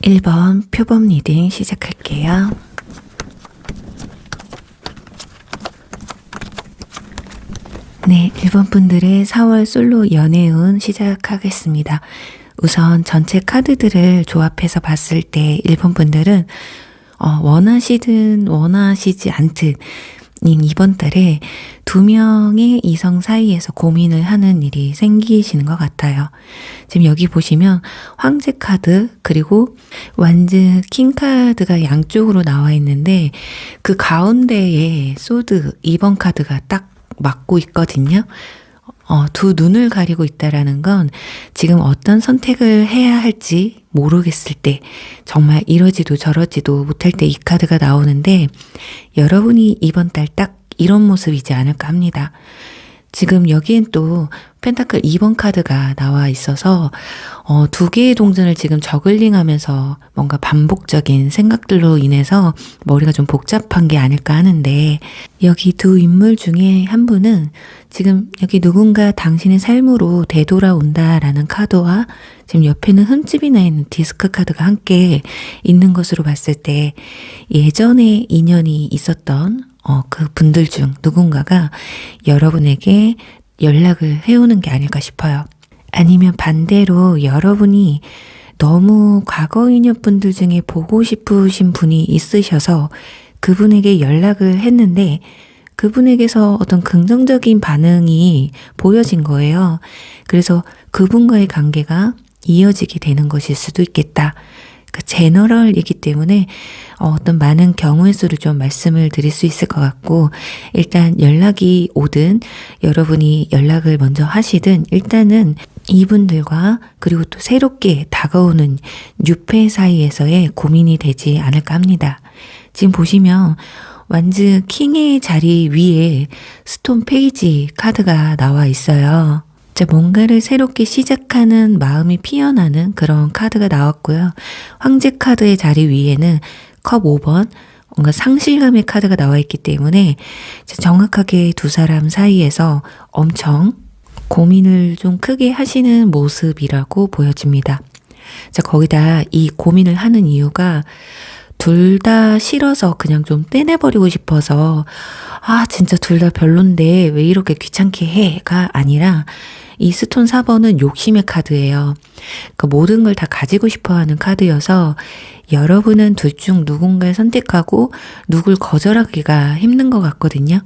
1번 표범 리딩 시작할게요. 네, 1번 분들의 4월 솔로 연애운 시작하겠습니다. 우선 전체 카드들을 조합해서 봤을 때 1번 분들은 원하시든 원하시지 않든 이번 달에 2명의 이성 사이에서 고민을 하는 일이 생기시는 것 같아요. 지금 여기 보시면 황제 카드 그리고 완즈 킹 카드가 양쪽으로 나와 있는데 그 가운데에 소드 2번 카드가 딱 맞고 있거든요. 두 눈을 가리고 있다라는 건 지금 어떤 선택을 해야 할지 모르겠을 때, 정말 이러지도 저러지도 못할 때 이 카드가 나오는데 여러분이 이번 달 딱 이런 모습이지 않을까 합니다. 지금 여기엔 또 펜타클 2번 카드가 나와 있어서 두 개의 동전을 지금 저글링하면서 뭔가 반복적인 생각들로 인해서 머리가 좀 복잡한 게 아닐까 하는데, 여기 두 인물 중에 한 분은 지금 여기 누군가 당신의 삶으로 되돌아온다라는 카드와 지금 옆에는 흠집이 나 있는 디스크 카드가 함께 있는 것으로 봤을 때 예전에 인연이 있었던 그 분들 중 누군가가 여러분에게 연락을 해오는 게 아닐까 싶어요. 아니면 반대로 여러분이 너무 과거 인연 분들 중에 보고 싶으신 분이 있으셔서 그분에게 연락을 했는데 그분에게서 어떤 긍정적인 반응이 보여진 거예요. 그래서 그분과의 관계가 이어지게 되는 것일 수도 있겠다. 그 제너럴이기 때문에 어떤 많은 경우의 수를 좀 말씀을 드릴 수 있을 것 같고, 일단 연락이 오든 여러분이 연락을 먼저 하시든 일단은 이분들과 그리고 또 새롭게 다가오는 뉴페 사이에서의 고민이 되지 않을까 합니다. 지금 보시면 완즈 킹의 자리 위에 스톤 페이지 카드가 나와 있어요. 뭔가를 새롭게 시작하는 마음이 피어나는 그런 카드가 나왔고요. 황제 카드의 자리 위에는 컵 5번, 뭔가 상실감의 카드가 나와 있기 때문에 정확하게 두 사람 사이에서 엄청 고민을 좀 크게 하시는 모습이라고 보여집니다. 거기다 이 고민을 하는 이유가 둘 다 싫어서 그냥 좀 떼내버리고 싶어서 진짜 둘 다 별론데 왜 이렇게 귀찮게 해가 아니라, 이 스톤 4번은 욕심의 카드예요. 그러니까 모든 걸 다 가지고 싶어 하는 카드여서 여러분은 둘 중 누군가를 선택하고 누굴 거절하기가 힘든 것 같거든요.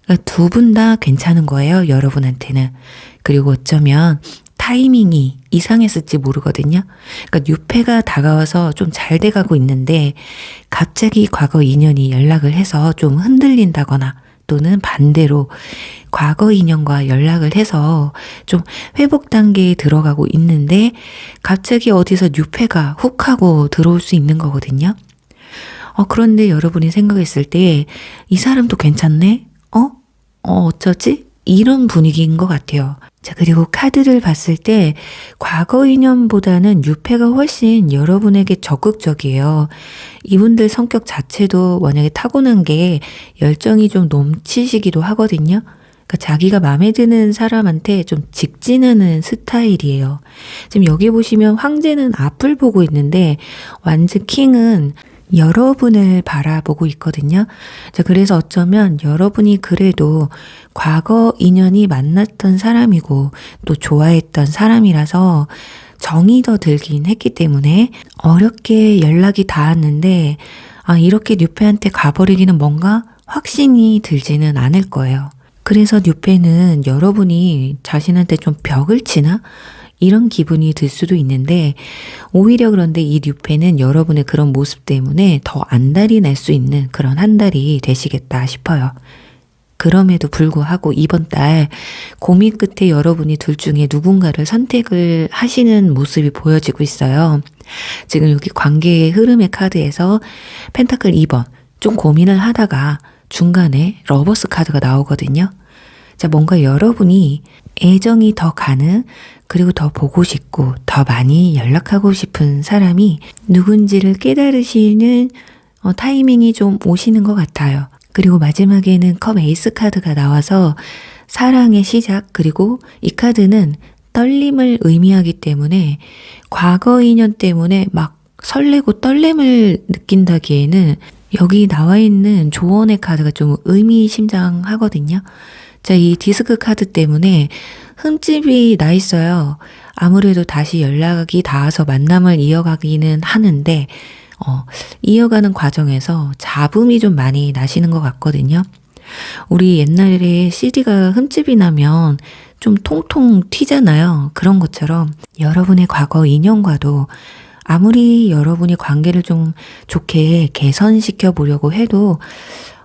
그러니까 두 분 다 괜찮은 거예요, 여러분한테는. 그리고 어쩌면 타이밍이 이상했을지 모르거든요. 그러니까 뉴페가 다가와서 좀 잘 돼가고 있는데 갑자기 과거 인연이 연락을 해서 좀 흔들린다거나, 또는 반대로 과거 인연과 연락을 해서 좀 회복 단계에 들어가고 있는데 갑자기 어디서 뉴페가 훅 하고 들어올 수 있는 거거든요. 그런데 여러분이 생각했을 때 이 사람도 괜찮네? 어쩌지? 이런 분위기인 것 같아요. 그리고 카드를 봤을 때 과거 인연보다는 뉴페가 훨씬 여러분에게 적극적이에요. 이분들 성격 자체도 만약에 타고난 게 열정이 좀 넘치시기도 하거든요. 그러니까 자기가 마음에 드는 사람한테 좀 직진하는 스타일이에요. 지금 여기 보시면 황제는 앞을 보고 있는데 완즈 킹은 여러분을 바라보고 있거든요. 그래서 어쩌면 여러분이 그래도 과거 인연이 만났던 사람이고 또 좋아했던 사람이라서 정이 더 들긴 했기 때문에 어렵게 연락이 닿았는데 이렇게 뉴페한테 가버리기는 뭔가 확신이 들지는 않을 거예요. 그래서 뉴페는 여러분이 자신한테 좀 벽을 치나? 이런 기분이 들 수도 있는데, 오히려 그런데 이 뉴페는 여러분의 그런 모습 때문에 더 안달이 날 수 있는 그런 한 달이 되시겠다 싶어요. 그럼에도 불구하고 이번 달 고민 끝에 여러분이 둘 중에 누군가를 선택을 하시는 모습이 보여지고 있어요. 지금 여기 관계의 흐름의 카드에서 펜타클 2번, 좀 고민을 하다가 중간에 러버스 카드가 나오거든요. 뭔가 여러분이 애정이 더 가는, 그리고 더 보고 싶고 더 많이 연락하고 싶은 사람이 누군지를 깨달으시는 타이밍이 좀 오시는 것 같아요. 그리고 마지막에는 컵 에이스 카드가 나와서 사랑의 시작, 그리고 이 카드는 떨림을 의미하기 때문에 과거 인연 때문에 막 설레고 떨림을 느낀다기에는 여기 나와 있는 조언의 카드가 좀 의미심장하거든요. 자, 이 디스크 카드 때문에 흠집이 나 있어요. 아무래도 다시 연락이 닿아서 만남을 이어가기는 하는데, 이어가는 과정에서 잡음이 좀 많이 나시는 것 같거든요. 우리 옛날에 CD가 흠집이 나면 좀 통통 튀잖아요. 그런 것처럼 여러분의 과거 인연과도 아무리 여러분이 관계를 좀 좋게 개선시켜 보려고 해도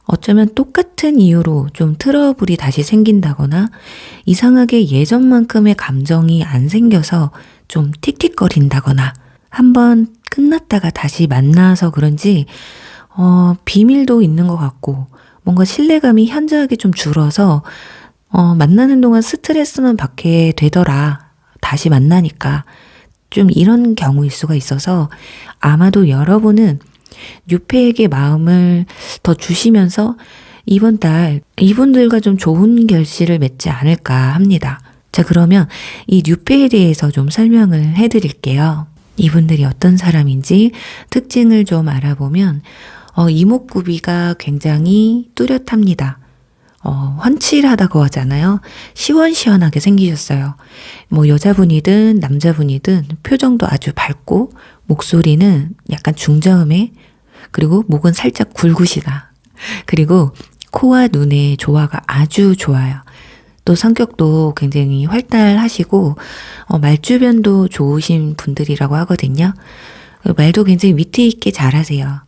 어쩌면 똑같은 이유로 좀 트러블이 다시 생긴다거나 이상하게 예전만큼의 감정이 안 생겨서 좀 틱틱거린다거나 한번 끝났다가 다시 만나서 그런지 비밀도 있는 것 같고 뭔가 신뢰감이 현저하게 좀 줄어서 만나는 동안 스트레스만 받게 되더라. 다시 만나니까. 좀 이런 경우일 수가 있어서 아마도 여러분은 뉴페에게 마음을 더 주시면서 이번 달 이분들과 좀 좋은 결실을 맺지 않을까 합니다. 자, 그러면 이 뉴페에 대해서 좀 설명을 해드릴게요. 이분들이 어떤 사람인지 특징을 좀 알아보면 이목구비가 굉장히 뚜렷합니다. 훤칠하다고 하잖아요. 시원시원하게 생기셨어요. 뭐 여자분이든 남자분이든 표정도 아주 밝고 목소리는 약간 중저음에 그리고 목은 살짝 굵으시다. 그리고 코와 눈의 조화가 아주 좋아요. 또 성격도 굉장히 활달하시고 말주변도 좋으신 분들이라고 하거든요. 말도 굉장히 위트 있게 잘하세요.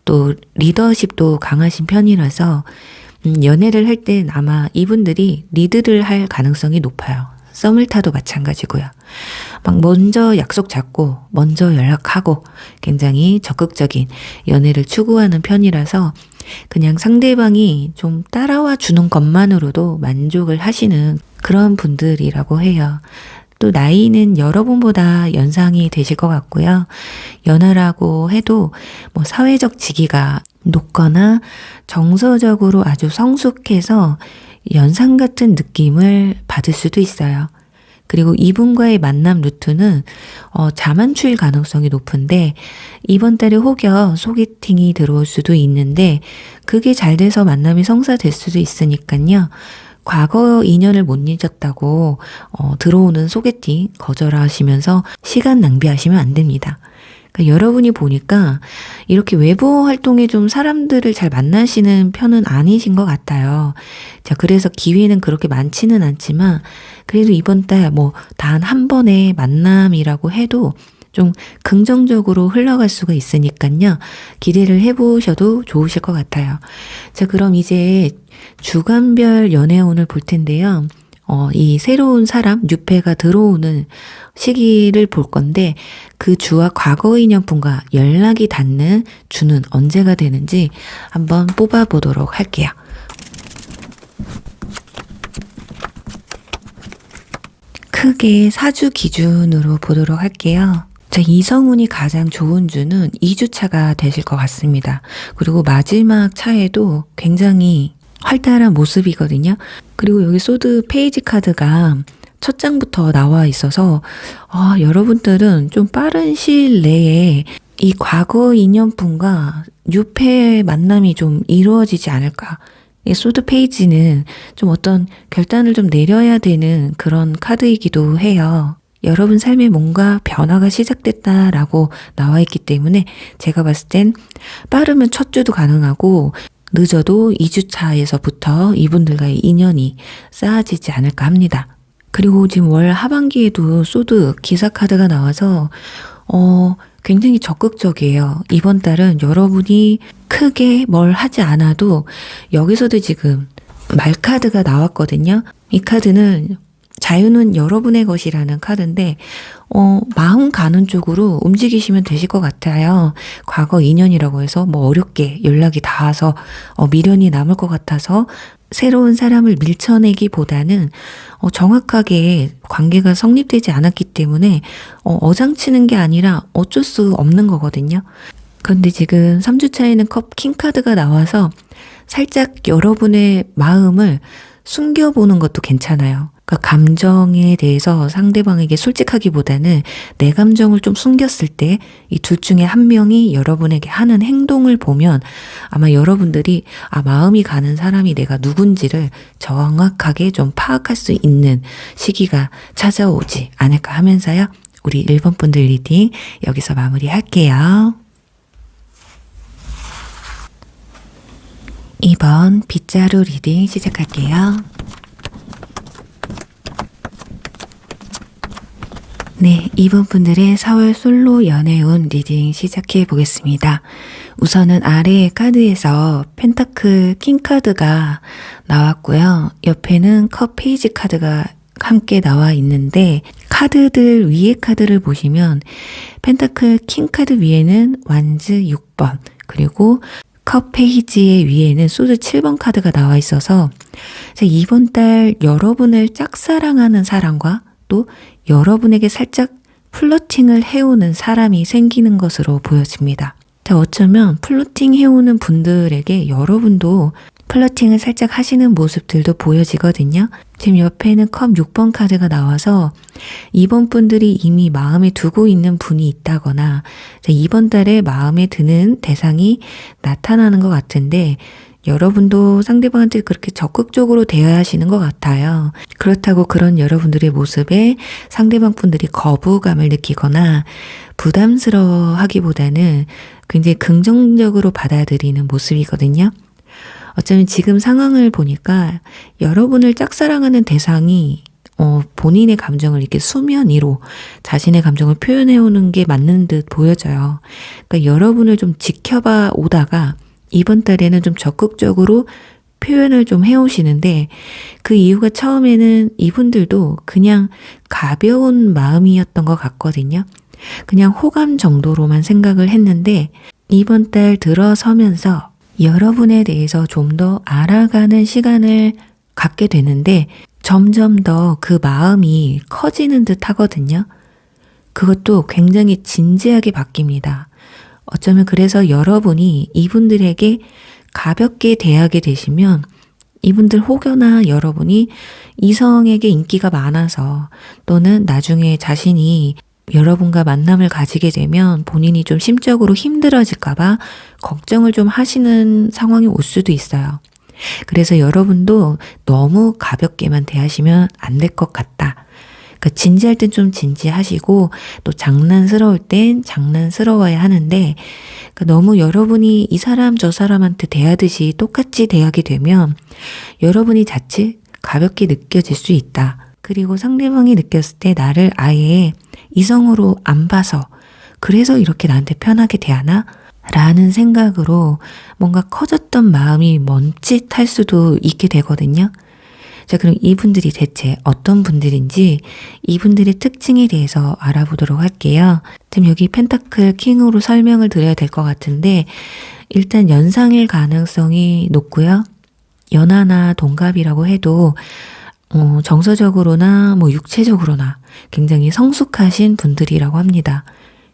또 리더십도 강하신 편이라서 연애를 할 땐 아마 이분들이 리드를 할 가능성이 높아요. 썸을 타도 마찬가지고요. 막 먼저 약속 잡고 먼저 연락하고 굉장히 적극적인 연애를 추구하는 편이라서 그냥 상대방이 좀 따라와 주는 것만으로도 만족을 하시는 그런 분들이라고 해요. 또 나이는 여러분보다 연상이 되실 것 같고요. 연하라고 해도 뭐 사회적 지위가 높거나 정서적으로 아주 성숙해서 연상 같은 느낌을 받을 수도 있어요. 그리고 이분과의 만남 루트는 자만추일 가능성이 높은데 이번 달에 혹여 소개팅이 들어올 수도 있는데 그게 잘 돼서 만남이 성사될 수도 있으니까요. 과거 인연을 못 잊었다고 들어오는 소개팅 거절하시면서 시간 낭비하시면 안 됩니다. 그러니까 여러분이 보니까 이렇게 외부 활동에 좀 사람들을 잘 만나시는 편은 아니신 것 같아요. 자, 그래서 기회는 그렇게 많지는 않지만 그래도 이번 달 뭐 단 한 번의 만남이라고 해도 좀 긍정적으로 흘러갈 수가 있으니까요. 기대를 해보셔도 좋으실 것 같아요. 자, 그럼 이제 주간별 연애운을 볼 텐데요. 이 새로운 사람, 뉴페가 들어오는 시기를 볼 건데 그 주와 과거 인연분과 연락이 닿는 주는 언제가 되는지 한번 뽑아보도록 할게요. 크게 4주 기준으로 보도록 할게요. 자, 이성운이 가장 좋은 주는 2주차가 되실 것 같습니다. 그리고 마지막 차에도 굉장히 활달한 모습이거든요. 그리고 여기 소드 페이지 카드가 첫 장부터 나와 있어서 여러분들은 좀 빠른 시일 내에 이 과거 인연분과 뉴페의 만남이 좀 이루어지지 않을까. 이 소드 페이지는 좀 어떤 결단을 좀 내려야 되는 그런 카드이기도 해요. 여러분 삶에 뭔가 변화가 시작됐다라고 나와 있기 때문에 제가 봤을 땐 빠르면 첫 주도 가능하고 늦어도 2주차에서부터 이분들과의 인연이 쌓아지지 않을까 합니다. 그리고 지금 월 하반기에도 소드 기사 카드가 나와서 굉장히 적극적이에요. 이번 달은 여러분이 크게 뭘 하지 않아도 여기서도 지금 말 카드가 나왔거든요. 이 카드는 자유는 여러분의 것이라는 카드인데 마음 가는 쪽으로 움직이시면 되실 것 같아요. 과거 인연이라고 해서 뭐 어렵게 연락이 닿아서 미련이 남을 것 같아서 새로운 사람을 밀쳐내기보다는 정확하게 관계가 성립되지 않았기 때문에 어장치는 게 아니라 어쩔 수 없는 거거든요. 그런데 지금 3주차에는 컵 킹카드가 나와서 살짝 여러분의 마음을 숨겨보는 것도 괜찮아요. 그러니까 그러니까 감정에 대해서 상대방에게 솔직하기보다는 내 감정을 좀 숨겼을 때 이 둘 중에 한 명이 여러분에게 하는 행동을 보면 아마 여러분들이 마음이 가는 사람이 내가 누군지를 정확하게 좀 파악할 수 있는 시기가 찾아오지 않을까 하면서요. 우리 1번 분들 리딩 여기서 마무리할게요. 2번 빗자루 리딩 시작할게요. 네, 2번 분들의 4월 솔로 연애운 리딩 시작해 보겠습니다. 우선은 아래의 카드에서 펜타클 킹 카드가 나왔고요. 옆에는 컵 페이지 카드가 함께 나와 있는데 카드들 위에 카드를 보시면 펜타클 킹 카드 위에는 완즈 6번 그리고 컵 페이지의 위에는 소드 7번 카드가 나와 있어서 이번 달 여러분을 짝사랑하는 사람과 또 여러분에게 살짝 플러팅을 해오는 사람이 생기는 것으로 보여집니다. 어쩌면 플러팅 해오는 분들에게 여러분도 플러팅을 살짝 하시는 모습들도 보여지거든요. 지금 옆에는 컵 6번 카드가 나와서 이번 분들이 이미 마음에 두고 있는 분이 있다거나 이번 달에 마음에 드는 대상이 나타나는 것 같은데 여러분도 상대방한테 그렇게 적극적으로 대하시는 것 같아요. 그렇다고 그런 여러분들의 모습에 상대방 분들이 거부감을 느끼거나 부담스러워하기보다는 굉장히 긍정적으로 받아들이는 모습이거든요. 어쩌면 지금 상황을 보니까 여러분을 짝사랑하는 대상이 본인의 감정을 이렇게 수면 위로 자신의 감정을 표현해 오는 게 맞는 듯 보여져요. 그러니까 여러분을 좀 지켜봐 오다가 이번 달에는 좀 적극적으로 표현을 좀 해오시는데 그 이유가 처음에는 이분들도 그냥 가벼운 마음이었던 것 같거든요. 그냥 호감 정도로만 생각을 했는데 이번 달 들어서면서 여러분에 대해서 좀 더 알아가는 시간을 갖게 되는데 점점 더 그 마음이 커지는 듯 하거든요. 그것도 굉장히 진지하게 바뀝니다. 어쩌면 그래서 여러분이 이분들에게 가볍게 대하게 되시면 이분들 혹여나 여러분이 이성에게 인기가 많아서 또는 나중에 자신이 여러분과 만남을 가지게 되면 본인이 좀 심적으로 힘들어질까봐 걱정을 좀 하시는 상황이 올 수도 있어요. 그래서 여러분도 너무 가볍게만 대하시면 안 될 것 같다. 그러니까 진지할 땐 좀 진지하시고 또 장난스러울 땐 장난스러워야 하는데 그러니까 너무 여러분이 이 사람 저 사람한테 대하듯이 똑같이 대하게 되면 여러분이 자칫 가볍게 느껴질 수 있다. 그리고 상대방이 느꼈을 때 나를 아예 이성으로 안 봐서 그래서 이렇게 나한테 편하게 대하나? 라는 생각으로 뭔가 커졌던 마음이 멈칫할 수도 있게 되거든요. 자, 그럼 이분들이 대체 어떤 분들인지 이분들의 특징에 대해서 알아보도록 할게요. 지금 여기 펜타클 킹으로 설명을 드려야 될 것 같은데 일단 연상일 가능성이 높고요. 연하나 동갑이라고 해도 정서적으로나 육체적으로나 굉장히 성숙하신 분들이라고 합니다.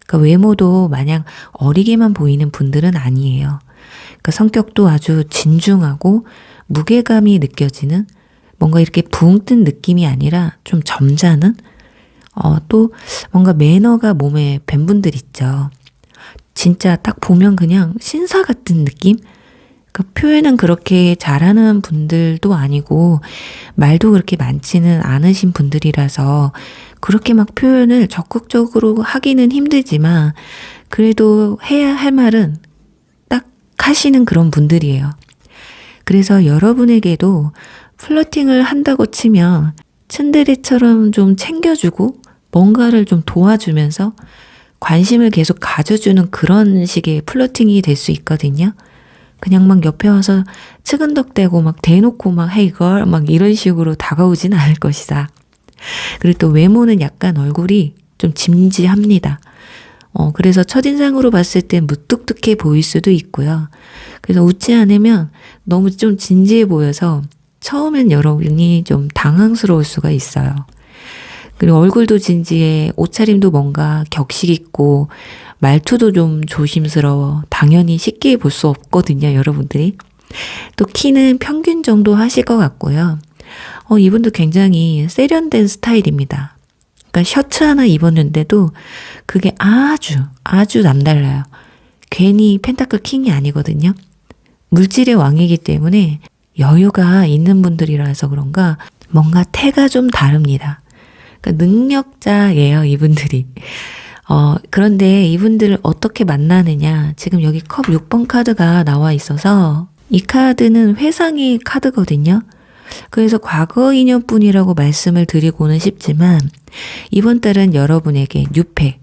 그러니까 외모도 마냥 어리게만 보이는 분들은 아니에요. 그러니까 성격도 아주 진중하고 무게감이 느껴지는 뭔가 이렇게 붕 뜬 느낌이 아니라 좀 점잖은 또 뭔가 매너가 몸에 밴 분들 있죠. 진짜 딱 보면 그냥 신사 같은 느낌? 그러니까 표현은 그렇게 잘하는 분들도 아니고 말도 그렇게 많지는 않으신 분들이라서 그렇게 막 표현을 적극적으로 하기는 힘들지만 그래도 해야 할 말은 딱 하시는 그런 분들이에요. 그래서 여러분에게도 플러팅을 한다고 치면 츤데레처럼 좀 챙겨주고 뭔가를 좀 도와주면서 관심을 계속 가져주는 그런 식의 플러팅이 될 수 있거든요. 그냥 막 옆에 와서 측은덕대고 막 대놓고 막 헤이 걸 막 이런 식으로 다가오진 않을 것이다. 그리고 또 외모는 약간 얼굴이 좀 진지합니다. 그래서 첫인상으로 봤을 때 무뚝뚝해 보일 수도 있고요. 그래서 웃지 않으면 너무 좀 진지해 보여서 처음엔 여러분이 좀 당황스러울 수가 있어요. 그리고 얼굴도 진지해, 옷차림도 뭔가 격식 있고 말투도 좀 조심스러워. 당연히 쉽게 볼 수 없거든요, 여러분들이. 또 키는 평균 정도 하실 것 같고요. 이분도 굉장히 세련된 스타일입니다. 그러니까 셔츠 하나 입었는데도 그게 아주 남달라요. 괜히 펜타클 킹이 아니거든요. 물질의 왕이기 때문에 여유가 있는 분들이라서 그런가 뭔가 태가 좀 다릅니다. 그러니까 능력자예요, 이분들이. 그런데 이분들을 어떻게 만나느냐. 지금 여기 컵 6번 카드가 나와 있어서 이 카드는 회상의 카드거든요. 그래서 과거 인연뿐이라고 말씀을 드리고는 싶지만 이번 달은 여러분에게 뉴페,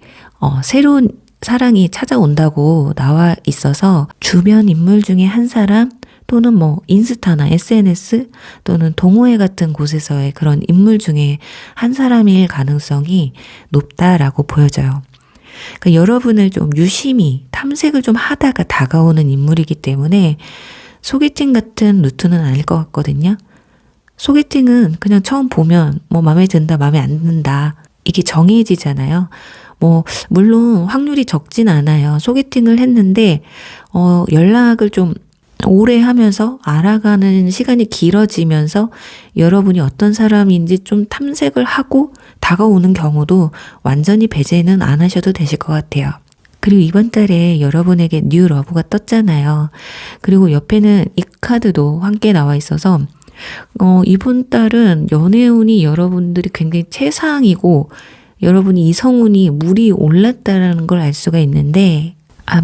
새로운 사랑이 찾아온다고 나와 있어서 주변 인물 중에 한 사람 또는 뭐 인스타나 SNS 또는 동호회 같은 곳에서의 그런 인물 중에 한 사람일 가능성이 높다라고 보여져요. 그러니까 여러분을 좀 유심히 탐색을 좀 하다가 다가오는 인물이기 때문에 소개팅 같은 루트는 아닐 것 같거든요. 소개팅은 그냥 처음 보면 뭐 마음에 든다, 마음에 안 든다 이게 정해지잖아요. 뭐 물론 확률이 적진 않아요. 소개팅을 했는데 연락을 좀 오래 하면서 알아가는 시간이 길어지면서 여러분이 어떤 사람인지 좀 탐색을 하고 다가오는 경우도 완전히 배제는 안 하셔도 되실 것 같아요. 그리고 이번 달에 여러분에게 뉴 러브가 떴잖아요. 그리고 옆에는 이 카드도 함께 나와 있어서 이번 달은 연애운이 여러분들이 굉장히 최상이고 여러분이 이성운이 물이 올랐다는 걸 알 수가 있는데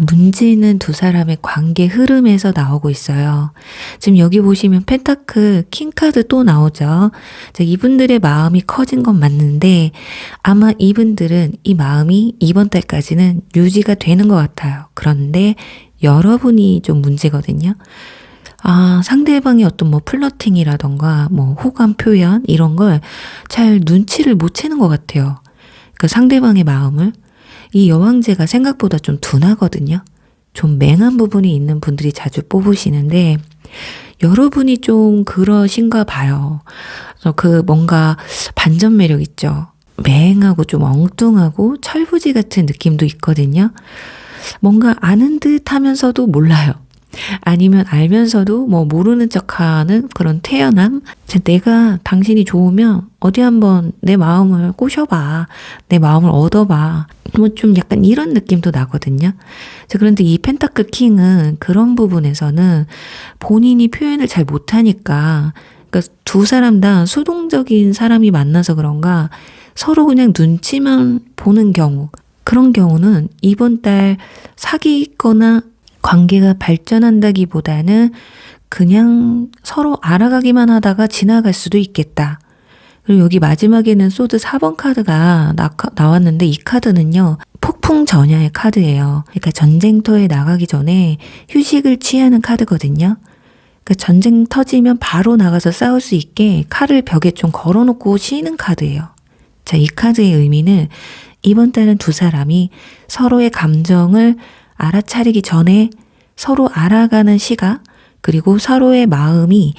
문제는 두 사람의 관계 흐름에서 나오고 있어요. 지금 여기 보시면 펜타클 킹카드 또 나오죠. 자, 이분들의 마음이 커진 건 맞는데 아마 이분들은 이 마음이 이번 달까지는 유지가 되는 것 같아요. 그런데 여러분이 좀 문제거든요. 상대방의 어떤 뭐 플러팅이라던가 뭐 호감 표현 이런 걸 잘 눈치를 못 채는 것 같아요. 그 상대방의 마음을. 이 여왕제가 생각보다 좀 둔하거든요. 좀 맹한 부분이 있는 분들이 자주 뽑으시는데 여러분이 좀 그러신가 봐요. 그 뭔가 반전 매력 있죠. 맹하고 좀 엉뚱하고 철부지 같은 느낌도 있거든요. 뭔가 아는 듯 하면서도 몰라요. 아니면 알면서도 뭐 모르는 척하는 그런 태연함. 내가 당신이 좋으면 어디 한번 내 마음을 꼬셔봐. 내 마음을 얻어봐. 뭐 좀 약간 이런 느낌도 나거든요. 그런데 이 펜타클 킹은 그런 부분에서는 본인이 표현을 잘 못하니까 그러니까 두 사람 다 수동적인 사람이 만나서 그런가 서로 그냥 눈치만 보는 경우 그런 경우는 이번 달 사귀거나 관계가 발전한다기보다는 그냥 서로 알아가기만 하다가 지나갈 수도 있겠다. 그리고 여기 마지막에는 소드 4번 카드가 나왔는데 이 카드는요. 폭풍 전야의 카드예요. 그러니까 전쟁터에 나가기 전에 휴식을 취하는 카드거든요. 그러니까 전쟁 터지면 바로 나가서 싸울 수 있게 칼을 벽에 좀 걸어놓고 쉬는 카드예요. 자, 이 카드의 의미는 이번 달은 두 사람이 서로의 감정을 알아차리기 전에 서로 알아가는 시각 그리고 서로의 마음이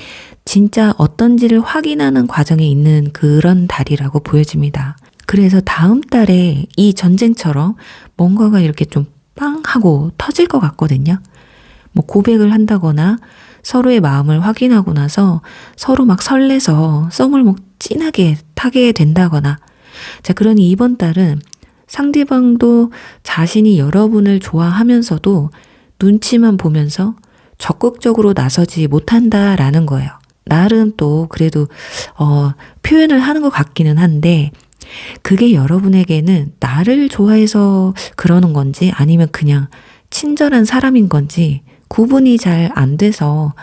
진짜 어떤지를 확인하는 과정에 있는 그런 달이라고 보여집니다. 그래서 다음 달에 이 전쟁처럼 뭔가가 이렇게 좀 빵 하고 터질 것 같거든요. 뭐 고백을 한다거나 서로의 마음을 확인하고 나서 서로 막 설레서 썸을 막 진하게 타게 된다거나 자, 그러니 이번 달은 상대방도 자신이 여러분을 좋아하면서도 눈치만 보면서 적극적으로 나서지 못한다라는 거예요. 나름 또 그래도 표현을 하는 것 같기는 한데 그게 여러분에게는 나를 좋아해서 그러는 건지 아니면 그냥 친절한 사람인 건지 구분이 잘 안 돼서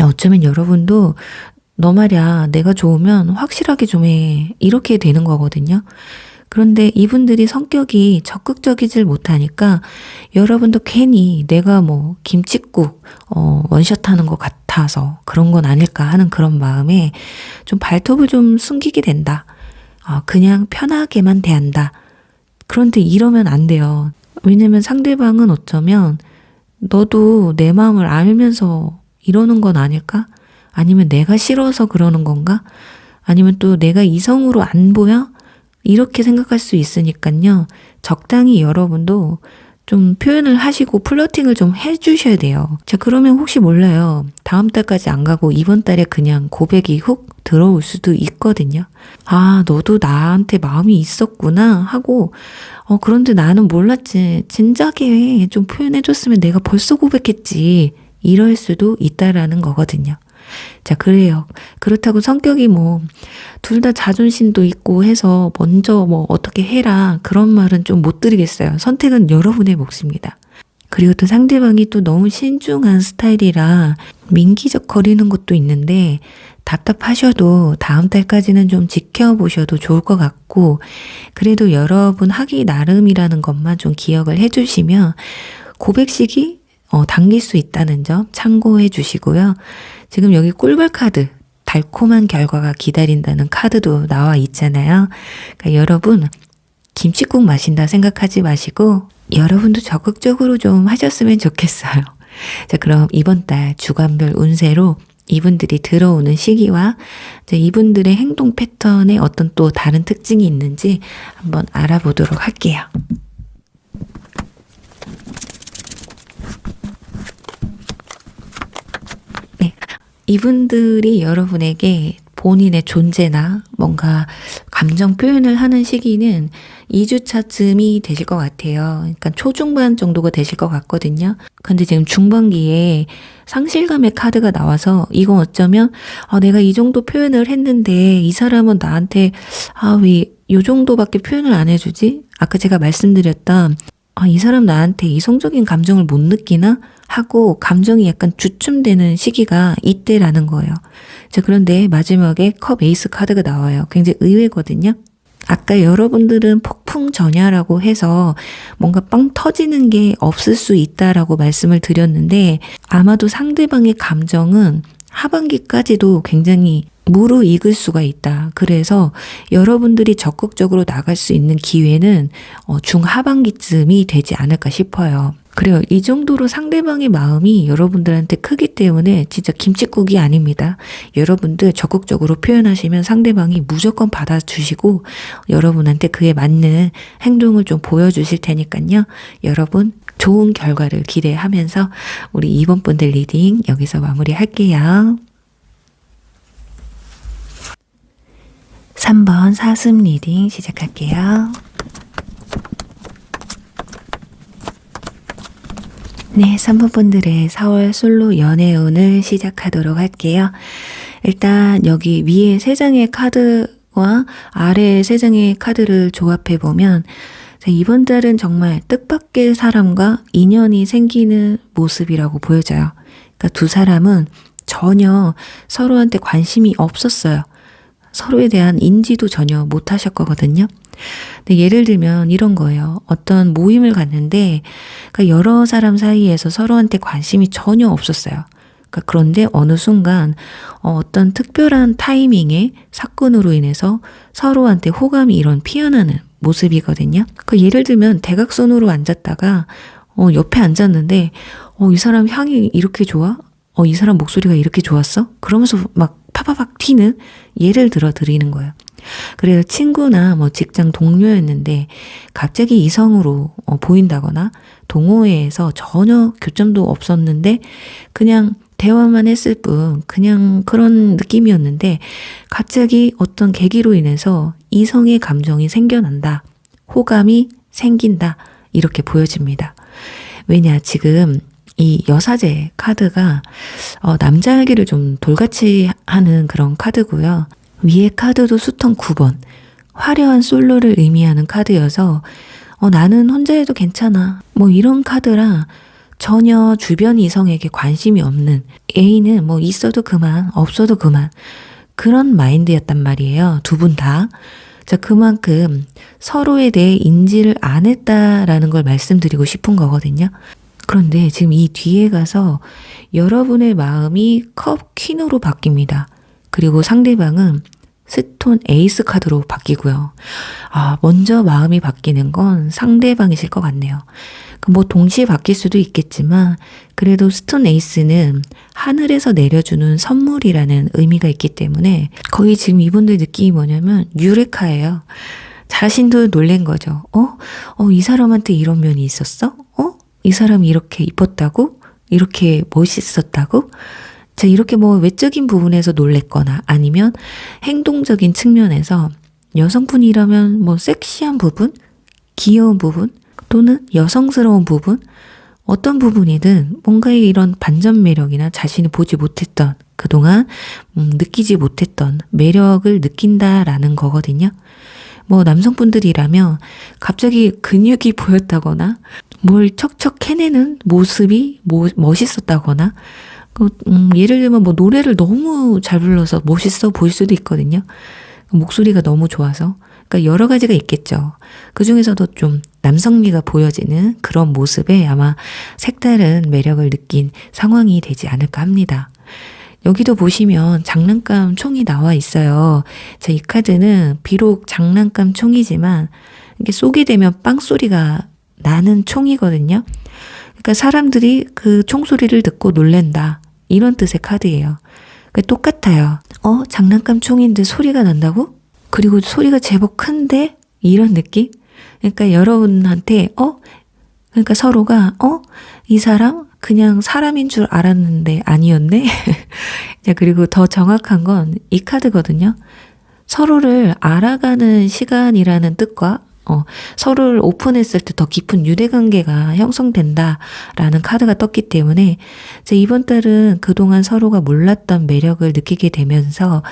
어쩌면 여러분도 너 말야 내가 좋으면 확실하게 좀 해 이렇게 되는 거거든요. 그런데 이분들이 성격이 적극적이질 못하니까 여러분도 괜히 내가 뭐 김칫국 원샷 하는 것 같아서 그런 건 아닐까 하는 그런 마음에 좀 발톱을 좀 숨기게 된다. 그냥 편하게만 대한다. 그런데 이러면 안 돼요. 왜냐면 상대방은 어쩌면 너도 내 마음을 알면서 이러는 건 아닐까? 아니면 내가 싫어서 그러는 건가? 아니면 또 내가 이성으로 안 보여? 이렇게 생각할 수 있으니까요. 적당히 여러분도 좀 표현을 하시고 플러팅을 좀 해주셔야 돼요. 자, 그러면 혹시 몰라요. 다음 달까지 안 가고 이번 달에 그냥 고백이 훅 들어올 수도 있거든요. 아, 너도 나한테 마음이 있었구나 하고 그런데 나는 몰랐지. 진작에 좀 표현해줬으면 내가 벌써 고백했지. 이럴 수도 있다라는 거거든요. 자, 그래요. 그렇다고 성격이 둘 다 자존심도 있고 해서 먼저 어떻게 해라. 그런 말은 좀 못 드리겠어요. 선택은 여러분의 몫입니다. 그리고 또 상대방이 또 너무 신중한 스타일이라 민기적 거리는 것도 있는데 답답하셔도 다음 달까지는 좀 지켜보셔도 좋을 것 같고 그래도 여러분 하기 나름이라는 것만 좀 기억을 해주시면 고백 시기 당길 수 있다는 점 참고해 주시고요. 지금 여기 꿀벌 카드, 달콤한 결과가 기다린다는 카드도 나와 있잖아요. 그러니까 여러분 김칫국 마신다 생각하지 마시고 여러분도 적극적으로 좀 하셨으면 좋겠어요. 자, 그럼 이번 달 주간별 운세로 이분들이 들어오는 시기와 이분들의 행동 패턴에 어떤 또 다른 특징이 있는지 한번 알아보도록 할게요. 네, 이분들이 여러분에게 본인의 존재나 뭔가 감정 표현을 하는 시기는 2주차쯤이 되실 것 같아요. 그러니까 초중반 정도가 되실 것 같거든요. 근데 지금 중반기에 상실감의 카드가 나와서 이건 어쩌면 내가 이 정도 표현을 했는데 이 사람은 나한테 왜 이 정도밖에 표현을 안 해주지? 아까 제가 말씀드렸던 이 사람 나한테 이성적인 감정을 못 느끼나? 하고 감정이 약간 주춤되는 시기가 이때라는 거예요. 자, 그런데 마지막에 컵 에이스 카드가 나와요. 굉장히 의외거든요. 아까 여러분들은 폭풍전야라고 해서 뭔가 빵 터지는 게 없을 수 있다라고 말씀을 드렸는데 아마도 상대방의 감정은 하반기까지도 굉장히 무르익을 수가 있다. 그래서 여러분들이 적극적으로 나갈 수 있는 기회는 중하반기쯤이 되지 않을까 싶어요. 그래요. 이 정도로 상대방의 마음이 여러분들한테 크기 때문에 진짜 김칫국이 아닙니다. 여러분들 적극적으로 표현하시면 상대방이 무조건 받아주시고 여러분한테 그에 맞는 행동을 좀 보여주실 테니까요. 여러분 좋은 결과를 기대하면서 우리 이번 분들 리딩 여기서 마무리할게요. 3번 사슴 리딩 시작할게요. 네, 3번 분들의 4월 솔로 연애운을 시작하도록 할게요. 일단 여기 위에 3장의 카드와 아래 3장의 카드를 조합해보면 이번 달은 정말 뜻밖의 사람과 인연이 생기는 모습이라고 보여져요. 그러니까 두 사람은 전혀 서로한테 관심이 없었어요. 서로에 대한 인지도 전혀 못 하실 거거든요. 근데 예를 들면 이런 거예요. 어떤 모임을 갔는데 그러니까 여러 사람 사이에서 서로한테 관심이 전혀 없었어요. 그러니까 그런데 어느 순간 어떤 특별한 타이밍에 사건으로 인해서 서로한테 호감이 이런 피어나는 모습이거든요. 그 예를 들면 대각선으로 앉았다가 옆에 앉았는데 이 사람 향이 이렇게 좋아? 이 사람 목소리가 이렇게 좋았어? 그러면서 막 파파박 튀는 예를 들어 드리는 거예요. 그래서 친구나 직장 동료였는데 갑자기 이성으로 보인다거나 동호회에서 전혀 교점도 없었는데 그냥 대화만 했을 뿐 그냥 그런 느낌이었는데 갑자기 어떤 계기로 인해서 이성의 감정이 생겨난다. 호감이 생긴다. 이렇게 보여집니다. 왜냐 지금 이 여사제 카드가 남자 알기를 좀 돌같이 하는 그런 카드고요. 위에 카드도 수턴 9번 화려한 솔로를 의미하는 카드여서 나는 혼자 해도 괜찮아 이런 카드라 전혀 주변 이성에게 관심이 없는 애인은 있어도 그만 없어도 그만 그런 마인드였단 말이에요. 두 분 다. 자, 그만큼 서로에 대해 인지를 안 했다라는 걸 말씀드리고 싶은 거거든요. 그런데 지금 이 뒤에 가서 여러분의 마음이 컵 퀸으로 바뀝니다. 그리고 상대방은 스톤 에이스 카드로 바뀌고요. 먼저 마음이 바뀌는 건 상대방이실 것 같네요. 동시에 바뀔 수도 있겠지만 그래도 스톤 에이스는 하늘에서 내려주는 선물이라는 의미가 있기 때문에 거의 지금 이분들 느낌이 뭐냐면 유레카예요. 자신도 놀란 거죠. 이 사람한테 이런 면이 있었어? 이 사람이 이렇게 이뻤다고? 이렇게 멋있었다고? 자, 이렇게 뭐 외적인 부분에서 놀랬거나 아니면 행동적인 측면에서 여성분이라면 뭐 섹시한 부분, 귀여운 부분, 또는 여성스러운 부분, 어떤 부분이든 뭔가의 이런 반전 매력이나 자신이 보지 못했던, 그동안 느끼지 못했던 매력을 느낀다라는 거거든요. 뭐 남성분들이라면 갑자기 근육이 보였다거나 뭘 척척 해내는 모습이 멋있었다거나, 예를 들면 뭐 노래를 너무 잘 불러서 멋있어 보일 수도 있거든요. 목소리가 너무 좋아서. 그러니까 여러 가지가 있겠죠. 그 중에서도 좀 남성미가 보여지는 그런 모습에 아마 색다른 매력을 느낀 상황이 되지 않을까 합니다. 여기도 보시면 장난감 총이 나와 있어요. 자, 이 카드는 비록 장난감 총이지만 이게 쏘게 되면 빵 소리가 나는 총이거든요. 그러니까 사람들이 그 총소리를 듣고 놀랜다. 이런 뜻의 카드예요. 똑같아요. 장난감 총인데 소리가 난다고? 그리고 소리가 제법 큰데? 이런 느낌? 그러니까 여러분한테 그러니까 서로가 이 사람 그냥 사람인 줄 알았는데 아니었네? 자, 그리고 더 정확한 건 이 카드거든요. 서로를 알아가는 시간이라는 뜻과 서로를 오픈했을 때 더 깊은 유대관계가 형성된다라는 카드가 떴기 때문에 이번 달은 그동안 서로가 몰랐던 매력을 느끼게 되면서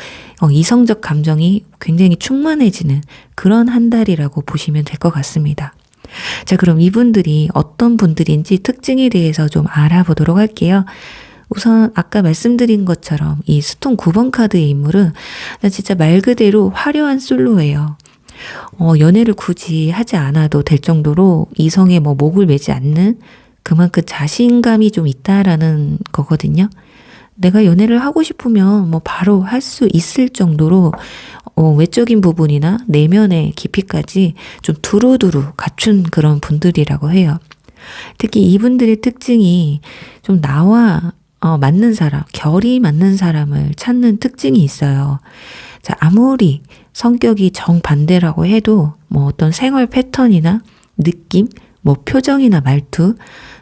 이성적 감정이 굉장히 충만해지는 그런 한 달이라고 보시면 될 것 같습니다. 자, 그럼 이분들이 어떤 분들인지 특징에 대해서 좀 알아보도록 할게요. 우선 아까 말씀드린 것처럼 이 스톤 9번 카드의 인물은 진짜 말 그대로 화려한 솔로예요. 연애를 굳이 하지 않아도 될 정도로 이성에 목을 매지 않는 그만큼 자신감이 좀 있다라는 거거든요. 내가 연애를 하고 싶으면 바로 할 수 있을 정도로 외적인 부분이나 내면의 깊이까지 좀 두루두루 갖춘 그런 분들이라고 해요. 특히 이분들의 특징이 좀 나와 맞는 사람, 결이 맞는 사람을 찾는 특징이 있어요. 자, 아무리 성격이 정반대라고 해도 어떤 생활 패턴이나 느낌, 표정이나 말투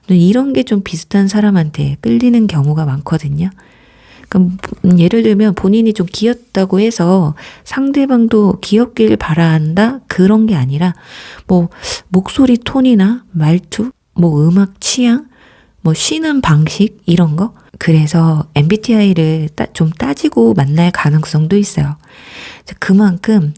이런 게 좀 비슷한 사람한테 끌리는 경우가 많거든요. 그럼 예를 들면 본인이 좀 귀엽다고 해서 상대방도 귀엽길 바란다 그런 게 아니라 목소리 톤이나 말투, 음악 취향, 쉬는 방식 이런 거. 그래서 MBTI를 좀 따지고 만날 가능성도 있어요. 그만큼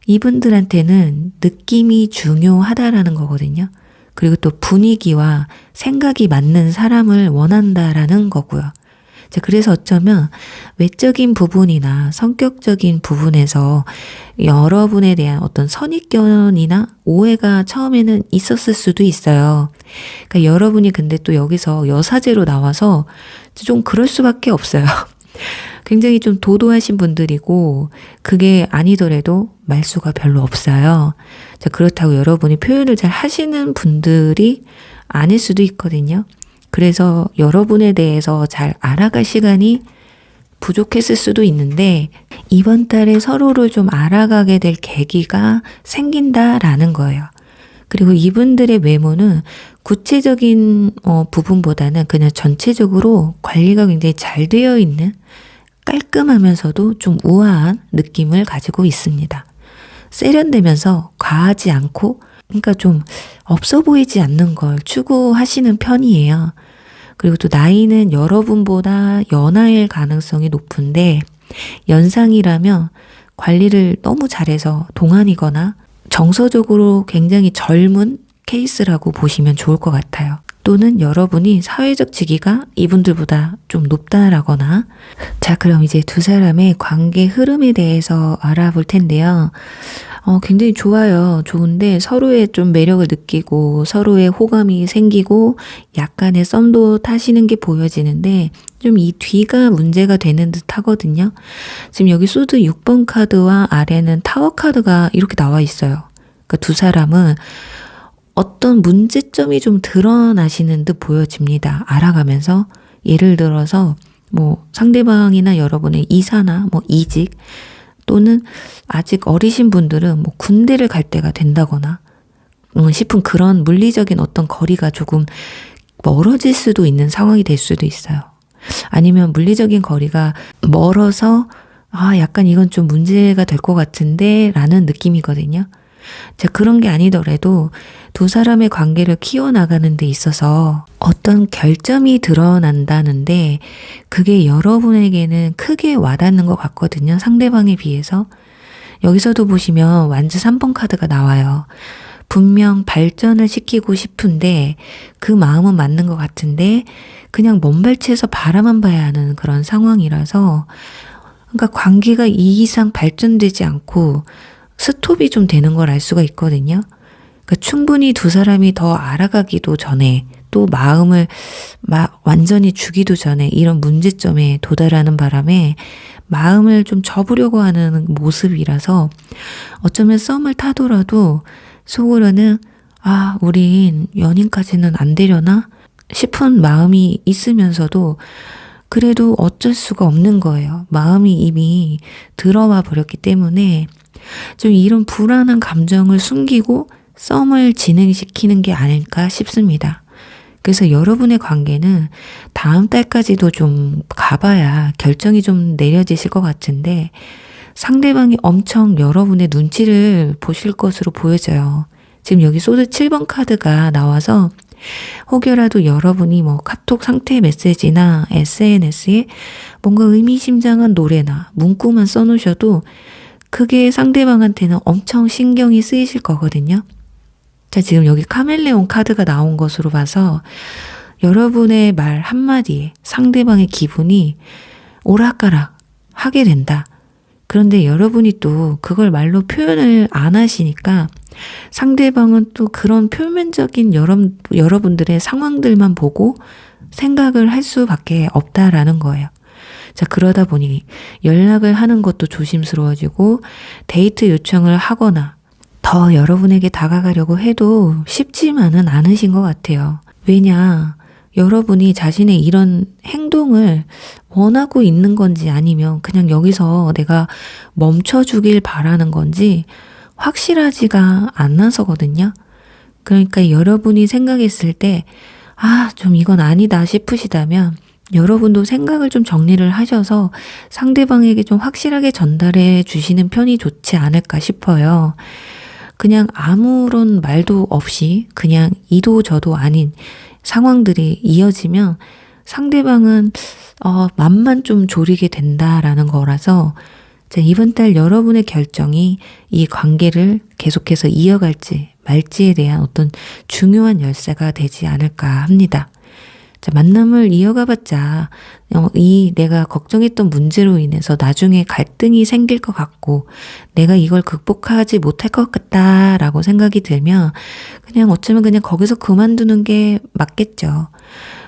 이분들한테는 느낌이 중요하다라는 거거든요. 그리고 또 분위기와 생각이 맞는 사람을 원한다라는 거고요. 그래서 어쩌면 외적인 부분이나 성격적인 부분에서 여러분에 대한 어떤 선입견이나 오해가 처음에는 있었을 수도 있어요. 그러니까 여러분이 근데 또 여기서 여사제로 나와서 좀 그럴 수밖에 없어요. 굉장히 좀 도도하신 분들이고 그게 아니더라도 말수가 별로 없어요. 그렇다고 여러분이 표현을 잘 하시는 분들이 아닐 수도 있거든요. 그래서 여러분에 대해서 잘 알아갈 시간이 부족했을 수도 있는데 이번 달에 서로를 좀 알아가게 될 계기가 생긴다라는 거예요. 그리고 이분들의 외모는 구체적인 부분보다는 그냥 전체적으로 관리가 굉장히 잘 되어 있는 깔끔하면서도 좀 우아한 느낌을 가지고 있습니다. 세련되면서 과하지 않고 그러니까 좀 없어 보이지 않는 걸 추구하시는 편이에요. 그리고 또 나이는 여러분보다 연하일 가능성이 높은데 연상이라면 관리를 너무 잘해서 동안이거나 정서적으로 굉장히 젊은 케이스라고 보시면 좋을 것 같아요. 또는 여러분이 사회적 지위가 이분들보다 좀 높다라거나. 자, 그럼 이제 두 사람의 관계 흐름에 대해서 알아볼 텐데요. 굉장히 좋아요. 좋은데 서로의 좀 매력을 느끼고 서로의 호감이 생기고 약간의 썸도 타시는 게 보여지는데 좀 이 뒤가 문제가 되는 듯 하거든요. 지금 여기 소드 6번 카드와 아래는 타워 카드가 이렇게 나와 있어요. 그러니까 두 사람은 어떤 문제점이 좀 드러나시는 듯 보여집니다. 알아가면서 예를 들어서 상대방이나 여러분의 이사나 이직 또는 아직 어리신 분들은 뭐 군대를 갈 때가 된다거나 싶은 그런 물리적인 어떤 거리가 조금 멀어질 수도 있는 상황이 될 수도 있어요. 아니면 물리적인 거리가 멀어서 약간 이건 좀 문제가 될 것 같은데 라는 느낌이거든요. 자, 그런 게 아니더라도 두 사람의 관계를 키워나가는 데 있어서 어떤 결점이 드러난다는데 그게 여러분에게는 크게 와닿는 것 같거든요. 상대방에 비해서. 여기서도 보시면 완즈 3번 카드가 나와요. 분명 발전을 시키고 싶은데 그 마음은 맞는 것 같은데 그냥 먼발치에서 바라만 봐야 하는 그런 상황이라서 그러니까 관계가 이 이상 발전되지 않고 스톱이 좀 되는 걸 알 수가 있거든요. 그러니까 충분히 두 사람이 더 알아가기도 전에 또 마음을 완전히 주기도 전에 이런 문제점에 도달하는 바람에 마음을 좀 접으려고 하는 모습이라서 어쩌면 썸을 타더라도 속으로는 우린 연인까지는 안 되려나 싶은 마음이 있으면서도 그래도 어쩔 수가 없는 거예요. 마음이 이미 들어와 버렸기 때문에 좀 이런 불안한 감정을 숨기고 썸을 진행시키는 게 아닐까 싶습니다. 그래서 여러분의 관계는 다음 달까지도 좀 가봐야 결정이 좀 내려지실 것 같은데 상대방이 엄청 여러분의 눈치를 보실 것으로 보여져요. 지금 여기 소드 7번 카드가 나와서 혹여라도 여러분이 뭐 카톡 상태 메시지나 SNS에 뭔가 의미심장한 노래나 문구만 써놓으셔도 그게 상대방한테는 엄청 신경이 쓰이실 거거든요. 자, 지금 여기 카멜레온 카드가 나온 것으로 봐서 여러분의 말 한마디에 상대방의 기분이 오락가락 하게 된다. 그런데 여러분이 또 그걸 말로 표현을 안 하시니까 상대방은 또 그런 표면적인 여러분들의 상황들만 보고 생각을 할 수밖에 없다라는 거예요. 자, 그러다 보니 연락을 하는 것도 조심스러워지고 데이트 요청을 하거나 더 여러분에게 다가가려고 해도 쉽지만은 않으신 것 같아요. 왜냐? 여러분이 자신의 이런 행동을 원하고 있는 건지 아니면 그냥 여기서 내가 멈춰주길 바라는 건지 확실하지가 않아서거든요. 그러니까 여러분이 생각했을 때 좀 이건 아니다 싶으시다면 여러분도 생각을 좀 정리를 하셔서 상대방에게 좀 확실하게 전달해 주시는 편이 좋지 않을까 싶어요. 그냥 아무런 말도 없이 그냥 이도 저도 아닌 상황들이 이어지면 상대방은 맘만 좀 졸이게 된다라는 거라서 이번 달 여러분의 결정이 이 관계를 계속해서 이어갈지 말지에 대한 어떤 중요한 열쇠가 되지 않을까 합니다. 자, 만남을 이어가봤자 이 내가 걱정했던 문제로 인해서 나중에 갈등이 생길 것 같고 내가 이걸 극복하지 못할 것 같다라고 생각이 들면 그냥 어쩌면 그냥 거기서 그만두는 게 맞겠죠.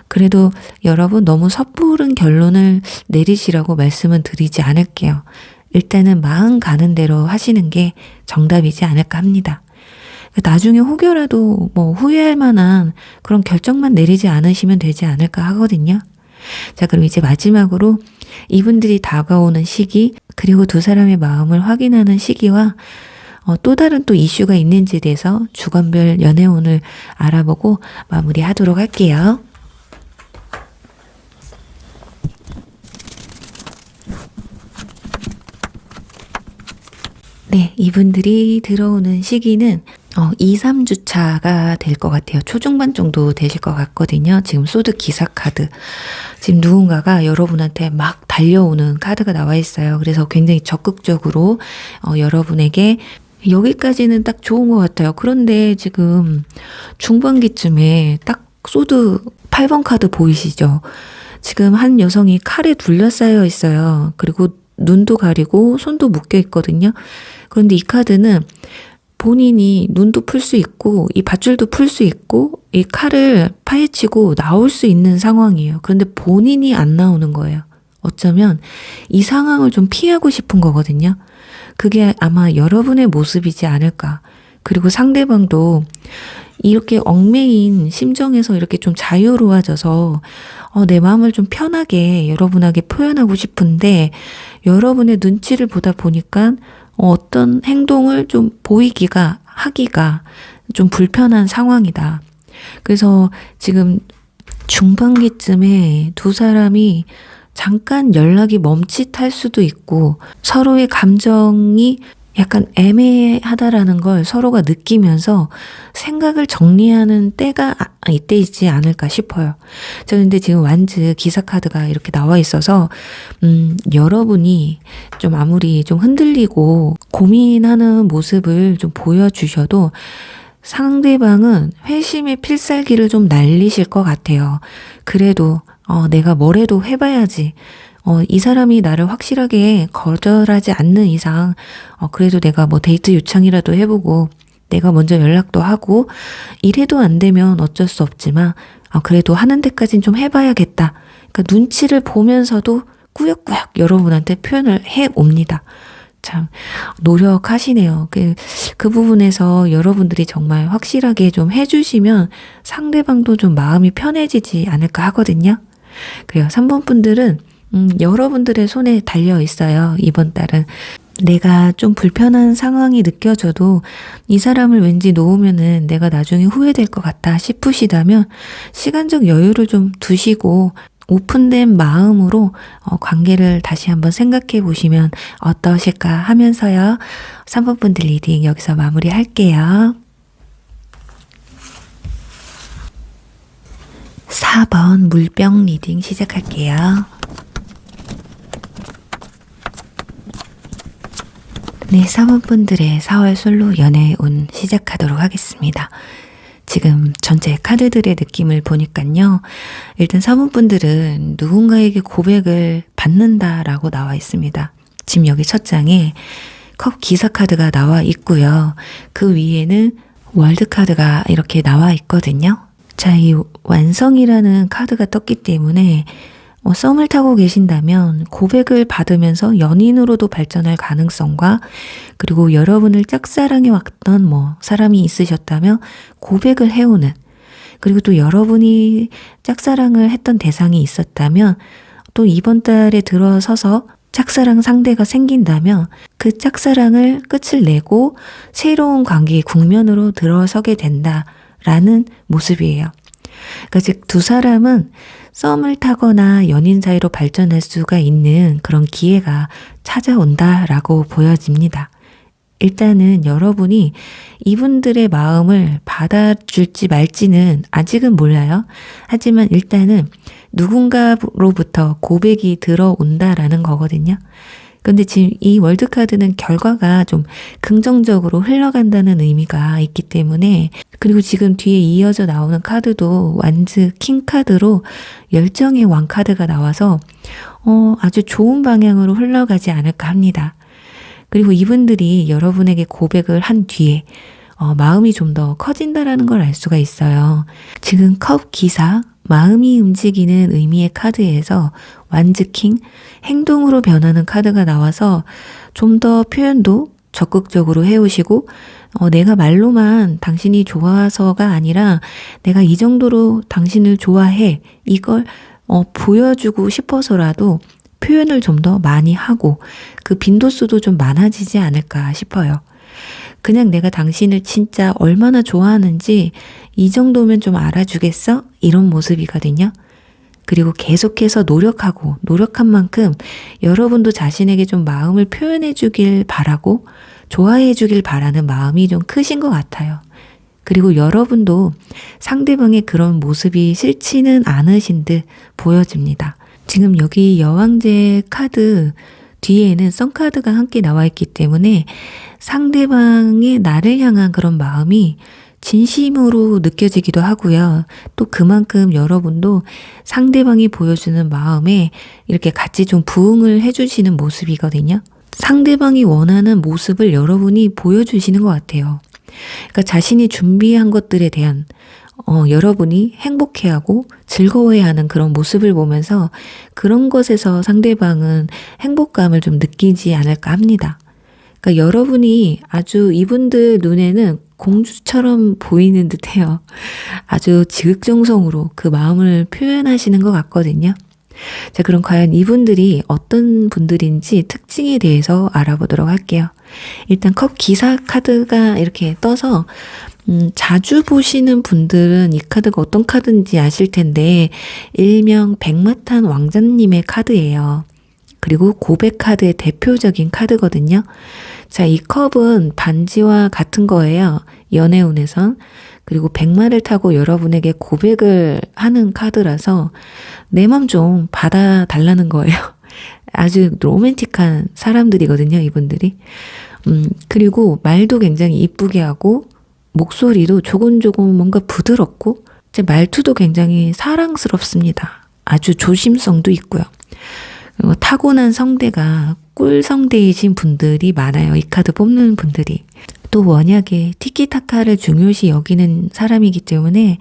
그래도 여러분 너무 섣부른 결론을 내리시라고 말씀은 드리지 않을게요. 일단은 마음 가는 대로 하시는 게 정답이지 않을까 합니다. 나중에 혹여라도 뭐 후회할 만한 그런 결정만 내리지 않으시면 되지 않을까 하거든요. 자, 그럼 이제 마지막으로 이분들이 다가오는 시기 그리고 두 사람의 마음을 확인하는 시기와 또 다른 또 이슈가 있는지에 대해서 주간별 연애운을 알아보고 마무리하도록 할게요. 네, 이분들이 들어오는 시기는 2, 3주차가 될 것 같아요. 초중반 정도 되실 것 같거든요. 지금 소드 기사 카드. 지금 누군가가 여러분한테 막 달려오는 카드가 나와 있어요. 그래서 굉장히 적극적으로 여러분에게 여기까지는 딱 좋은 것 같아요. 그런데 지금 중반기쯤에 딱 소드 8번 카드 보이시죠? 지금 한 여성이 칼에 둘러싸여 있어요. 그리고 눈도 가리고 손도 묶여 있거든요. 그런데 이 카드는 본인이 눈도 풀 수 있고 이 밧줄도 풀 수 있고 이 칼을 파헤치고 나올 수 있는 상황이에요. 그런데 본인이 안 나오는 거예요. 어쩌면 이 상황을 좀 피하고 싶은 거거든요. 그게 아마 여러분의 모습이지 않을까. 그리고 상대방도 이렇게 얽매인 심정에서 이렇게 좀 자유로워져서 내 마음을 좀 편하게 여러분에게 표현하고 싶은데 여러분의 눈치를 보다 보니까 어떤 행동을 좀 하기가 좀 불편한 상황이다. 그래서 지금 중반기쯤에 두 사람이 잠깐 연락이 멈칫할 수도 있고 서로의 감정이 약간 애매하다라는 걸 서로가 느끼면서 생각을 정리하는 때가 이때이지 않을까 싶어요. 저는 근데 지금 완즈 기사 카드가 이렇게 나와 있어서 여러분이 좀 아무리 좀 흔들리고 고민하는 모습을 좀 보여주셔도 상대방은 회심의 필살기를 좀 날리실 것 같아요. 그래도 내가 뭐래도 해봐야지. 이 사람이 나를 확실하게 거절하지 않는 이상 그래도 내가 뭐 데이트 요청이라도 해보고 내가 먼저 연락도 하고 이래도 안 되면 어쩔 수 없지만 그래도 하는 데까진 좀 해봐야겠다. 그러니까 눈치를 보면서도 꾸역꾸역 여러분한테 표현을 해옵니다. 참 노력하시네요. 그 부분에서 여러분들이 정말 확실하게 좀 해주시면 상대방도 좀 마음이 편해지지 않을까 하거든요. 그래요. 3번 분들은 여러분들의 손에 달려 있어요. 이번 달은. 내가 좀 불편한 상황이 느껴져도 이 사람을 왠지 놓으면은 내가 나중에 후회될 것 같다 싶으시다면 시간적 여유를 좀 두시고 오픈된 마음으로 관계를 다시 한번 생각해 보시면 어떠실까 하면서요. 3번 분들 리딩 여기서 마무리할게요. 4번 물병 리딩 시작할게요. 네, 4번 분들의 4월 솔로 연애 운 시작하도록 하겠습니다. 지금 전체 카드들의 느낌을 보니까요. 일단 4번 분들은 누군가에게 고백을 받는다라고 나와 있습니다. 지금 여기 첫 장에 컵 기사 카드가 나와 있고요. 그 위에는 월드 카드가 이렇게 나와 있거든요. 자, 이 완성이라는 카드가 떴기 때문에 썸을 타고 계신다면 고백을 받으면서 연인으로도 발전할 가능성과 그리고 여러분을 짝사랑해 왔던 사람이 있으셨다면 고백을 해오는 그리고 또 여러분이 짝사랑을 했던 대상이 있었다면 또 이번 달에 들어서서 짝사랑 상대가 생긴다면 그 짝사랑을 끝을 내고 새로운 관계의 국면으로 들어서게 된다라는 모습이에요. 그러니까 즉 두 사람은 썸을 타거나 연인 사이로 발전할 수가 있는 그런 기회가 찾아온다라고 보여집니다. 일단은 여러분이 이분들의 마음을 받아줄지 말지는 아직은 몰라요. 하지만 일단은 누군가로부터 고백이 들어온다라는 거거든요. 근데 지금 이 월드카드는 결과가 좀 긍정적으로 흘러간다는 의미가 있기 때문에 그리고 지금 뒤에 이어져 나오는 카드도 완즈 킹 카드로 열정의 왕 카드가 나와서 아주 좋은 방향으로 흘러가지 않을까 합니다. 그리고 이분들이 여러분에게 고백을 한 뒤에 마음이 좀 더 커진다라는 걸 알 수가 있어요. 지금 컵 기사 마음이 움직이는 의미의 카드에서 완즈킹 행동으로 변하는 카드가 나와서 좀 더 표현도 적극적으로 해오시고 내가 말로만 당신이 좋아서가 아니라 내가 이 정도로 당신을 좋아해 이걸 보여주고 싶어서라도 표현을 좀 더 많이 하고 그 빈도수도 좀 많아지지 않을까 싶어요. 그냥 내가 당신을 진짜 얼마나 좋아하는지 이 정도면 좀 알아주겠어? 이런 모습이거든요. 그리고 계속해서 노력한 만큼 여러분도 자신에게 좀 마음을 표현해 주길 바라고 좋아해 주길 바라는 마음이 좀 크신 것 같아요. 그리고 여러분도 상대방의 그런 모습이 싫지는 않으신 듯 보여집니다. 지금 여기 여왕제 카드 뒤에는 썬카드가 함께 나와 있기 때문에 상대방의 나를 향한 그런 마음이 진심으로 느껴지기도 하고요. 또 그만큼 여러분도 상대방이 보여주는 마음에 이렇게 같이 좀 부응을 해주시는 모습이거든요. 상대방이 원하는 모습을 여러분이 보여주시는 것 같아요. 그러니까 자신이 준비한 것들에 대한 여러분이 행복해하고 즐거워해하는 그런 모습을 보면서 그런 것에서 상대방은 행복감을 좀 느끼지 않을까 합니다. 그러니까 여러분이 아주 이분들 눈에는 공주처럼 보이는 듯해요. 아주 지극정성으로 그 마음을 표현하시는 것 같거든요. 자, 그럼 과연 이분들이 어떤 분들인지 특징에 대해서 알아보도록 할게요. 일단 컵 기사 카드가 이렇게 떠서 자주 보시는 분들은 이 카드가 어떤 카드인지 아실 텐데 일명 백마탄 왕자님의 카드예요. 그리고 고백 카드의 대표적인 카드거든요. 자, 이 컵은 반지와 같은 거예요. 연애운에선. 그리고 백마를 타고 여러분에게 고백을 하는 카드라서 내 맘 좀 받아달라는 거예요. 아주 로맨틱한 사람들이거든요, 이분들이. 그리고 말도 굉장히 이쁘게 하고 목소리도 조곤조곤 뭔가 부드럽고 제 말투도 굉장히 사랑스럽습니다. 아주 조심성도 있고요. 그리고 타고난 성대가 꿀성대이신 분들이 많아요. 이 카드 뽑는 분들이. 또 워낙에 티키타카를 중요시 여기는 사람이기 때문에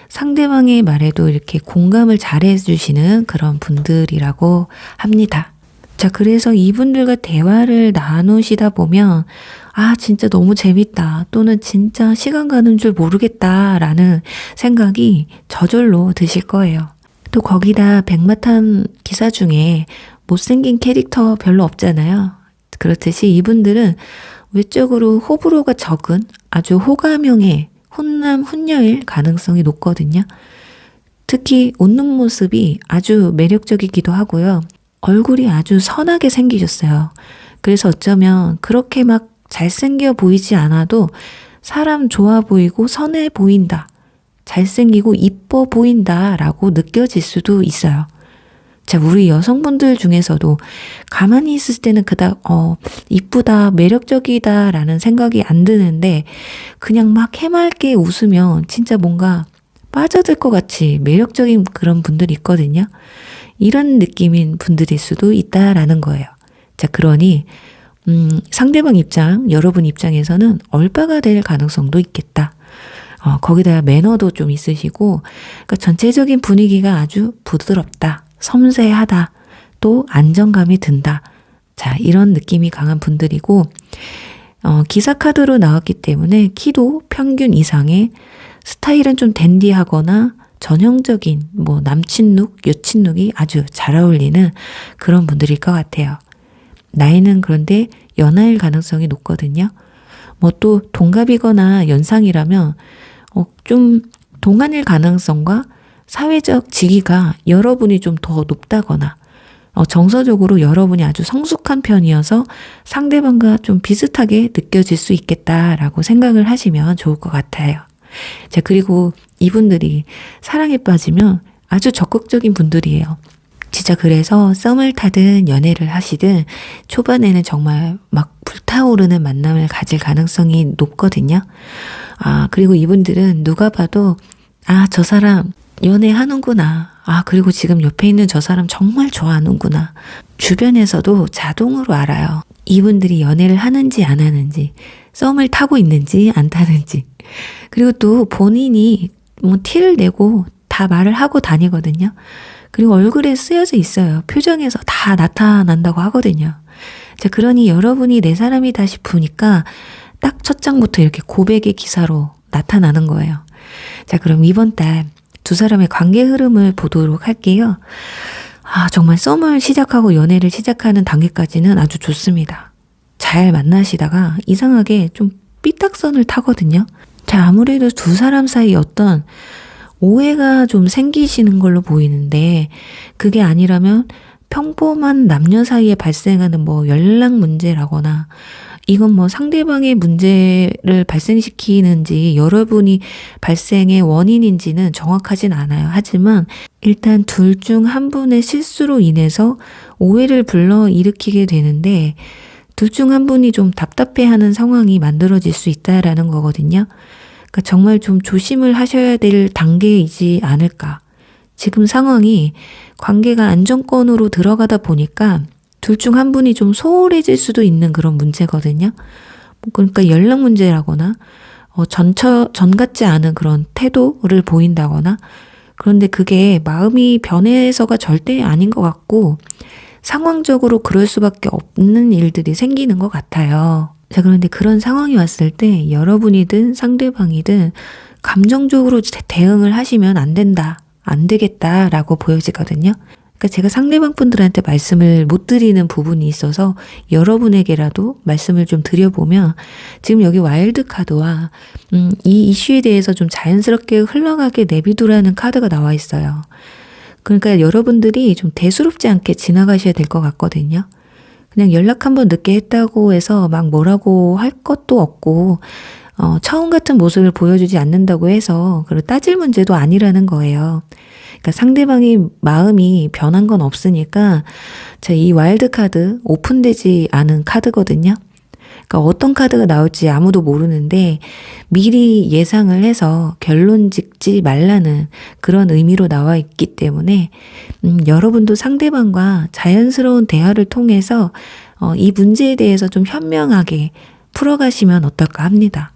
상대방의 말에도 이렇게 공감을 잘 해주시는 그런 분들이라고 합니다. 자, 그래서 이분들과 대화를 나누시다 보면 아, 진짜 너무 재밌다. 또는 진짜 시간 가는 줄 모르겠다. 라는 생각이 저절로 드실 거예요. 또 거기다 백마탄 기사 중에 못생긴 캐릭터 별로 없잖아요. 그렇듯이 이분들은 외적으로 호불호가 적은 아주 호감형의 훈남 훈녀일 가능성이 높거든요. 특히 웃는 모습이 아주 매력적이기도 하고요. 얼굴이 아주 선하게 생기셨어요. 그래서 어쩌면 그렇게 막 잘생겨 보이지 않아도 사람 좋아 보이고 선해 보인다. 잘생기고 이뻐 보인다 라고 느껴질 수도 있어요. 자, 우리 여성분들 중에서도 가만히 있을 때는 그닥 이쁘다, 매력적이다 라는 생각이 안 드는데 그냥 막 해맑게 웃으면 진짜 뭔가 빠져들 것 같이 매력적인 그런 분들이 있거든요. 이런 느낌인 분들일 수도 있다라는 거예요. 자, 그러니 상대방 입장, 여러분 입장에서는 얼빠가 될 가능성도 있겠다. 거기다 매너도 좀 있으시고, 그러니까 전체적인 분위기가 아주 부드럽다, 섬세하다, 또 안정감이 든다. 자, 이런 느낌이 강한 분들이고, 기사 카드로 나왔기 때문에 키도 평균 이상의 스타일은 좀 댄디하거나 전형적인 뭐 남친 룩, 여친 룩이 아주 잘 어울리는 그런 분들일 것 같아요. 나이는 그런데 연하일 가능성이 높거든요. 뭐 또 동갑이거나 연상이라면 좀 동안일 가능성과 사회적 지위가 여러분이 좀 더 높다거나 정서적으로 여러분이 아주 성숙한 편이어서 상대방과 좀 비슷하게 느껴질 수 있겠다라고 생각을 하시면 좋을 것 같아요. 자, 그리고 이분들이 사랑에 빠지면 아주 적극적인 분들이에요. 진짜 그래서 썸을 타든 연애를 하시든 초반에는 정말 막 불타오르는 만남을 가질 가능성이 높거든요. 그리고 이분들은 누가 봐도 저 사람 연애하는구나. 그리고 지금 옆에 있는 저 사람 정말 좋아하는구나. 주변에서도 자동으로 알아요. 이분들이 연애를 하는지 안 하는지, 썸을 타고 있는지 안 타는지. 그리고 또 본인이 뭐 티를 내고 다 말을 하고 다니거든요. 그리고 얼굴에 쓰여져 있어요. 표정에서 다 나타난다고 하거든요. 자, 그러니 여러분이 내 사람이다 싶으니까 딱 첫 장부터 이렇게 고백의 기사로 나타나는 거예요. 자, 그럼 이번 달 두 사람의 관계 흐름을 보도록 할게요. 정말 썸을 시작하고 연애를 시작하는 단계까지는 아주 좋습니다. 잘 만나시다가 이상하게 좀 삐딱선을 타거든요. 자, 아무래도 두 사람 사이 어떤 오해가 좀 생기시는 걸로 보이는데 그게 아니라면 평범한 남녀 사이에 발생하는 뭐 연락 문제라거나 이건 뭐 상대방의 문제를 발생시키는지 여러분이 발생의 원인인지는 정확하진 않아요. 하지만 일단 둘 중 한 분의 실수로 인해서 오해를 불러일으키게 되는데 둘 중 한 분이 좀 답답해하는 상황이 만들어질 수 있다라는 거거든요. 그러니까 정말 좀 조심을 하셔야 될 단계이지 않을까. 지금 상황이 관계가 안정권으로 들어가다 보니까 둘 중 한 분이 좀 소홀해질 수도 있는 그런 문제거든요. 그러니까 연락 문제라거나 전 같지 않은 그런 태도를 보인다거나 그런데 그게 마음이 변해서가 절대 아닌 것 같고 상황적으로 그럴 수밖에 없는 일들이 생기는 것 같아요. 자, 그런데 그런 상황이 왔을 때 여러분이든 상대방이든 감정적으로 대응을 하시면 안 된다, 안 되겠다라고 보여지거든요. 그러니까 제가 상대방 분들한테 말씀을 못 드리는 부분이 있어서 여러분에게라도 말씀을 좀 드려보면, 지금 여기 와일드 카드와 이 이슈에 대해서 좀 자연스럽게 흘러가게 내비두라는 카드가 나와 있어요. 그러니까 여러분들이 좀 대수롭지 않게 지나가셔야 될 것 같거든요. 그냥 연락 한번 늦게 했다고 해서 막 뭐라고 할 것도 없고, 처음 같은 모습을 보여주지 않는다고 해서 그걸 따질 문제도 아니라는 거예요. 그러니까 상대방의 마음이 변한 건 없으니까, 이 와일드 카드 오픈되지 않은 카드거든요. 그러니까 어떤 카드가 나올지 아무도 모르는데 미리 예상을 해서 결론 짓지 말라는 그런 의미로 나와 있기 때문에 여러분도 상대방과 자연스러운 대화를 통해서 이 문제에 대해서 좀 현명하게 풀어가시면 어떨까 합니다.